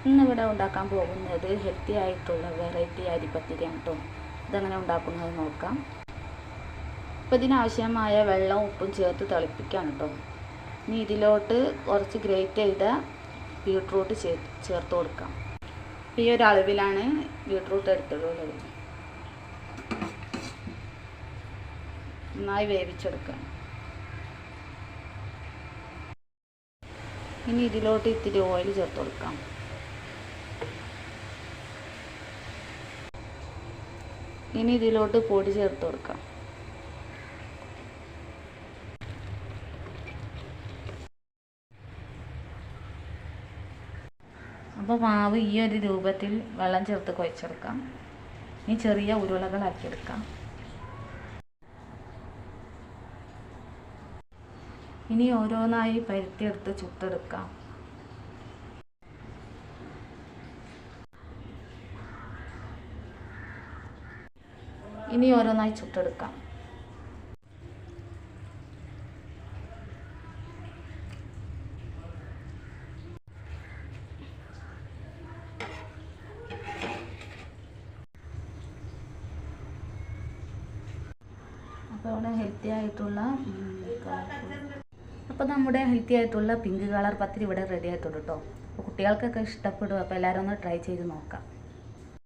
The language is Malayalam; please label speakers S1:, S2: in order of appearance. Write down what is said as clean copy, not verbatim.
S1: ഇന്നിവിടെ ഉണ്ടാക്കാൻ പോകുന്നത് ഹെൽത്തി ആയിട്ടുള്ള വെറൈറ്റി അരിപ്പത്തിരിയാണ് കേട്ടോ. ഇതെങ്ങനെ ഉണ്ടാക്കുന്നത് നോക്കാം. അപ്പോൾ ഇതിനാവശ്യമായ വെള്ളവും ഉപ്പും ചേർത്ത് തിളപ്പിക്കാം കേട്ടോ. ഇനി ഇതിലോട്ട് കുറച്ച് ഗ്രേറ്റ് ചെയ്ത ബീട്രൂട്ട് ചേർത്ത് കൊടുക്കാം. ഈ ഒരു അളവിലാണ് ബീട്രൂട്ട് എടുത്തിട്ടുള്ളത്. നന്നായി വേവിച്ചെടുക്കാം. ഇനി ഇതിലോട്ട് ഇത്തിരി ഓയിൽ ചേർത്ത് കൊടുക്കാം. ഇനി ഇതിലോട്ട് പൊടി ചേർത്ത് കൊടുക്കാം. അപ്പോൾ മാവ് ഈ ഒരു രൂപത്തിൽ വെള്ളം ചേർത്ത് കുഴച്ചെടുക്കാം. ഇനി ചെറിയ ഉരുളകളാക്കിയെടുക്കാം. ഇനി ഓരോന്നായി പരത്തിയെടുത്ത് ചുട്ടെടുക്കാം. ഇനി ഓരോന്നായി ചുട്ടെടുക്കാം. അപ്പോൾ അവിടെ ഹെൽത്തി ആയിട്ടുള്ള നമ്മുടെ ഹെൽത്തി ആയിട്ടുള്ള പിങ്ക് കളർ പത്തിരി ഇവിടെ റെഡി ആയിട്ടുണ്ട് കേട്ടോ. അപ്പോൾ കുട്ടികൾക്കൊക്കെ ഇഷ്ടപ്പെടും. അപ്പോൾ എല്ലാവരും ഒന്ന് ട്രൈ ചെയ്ത് നോക്കാം.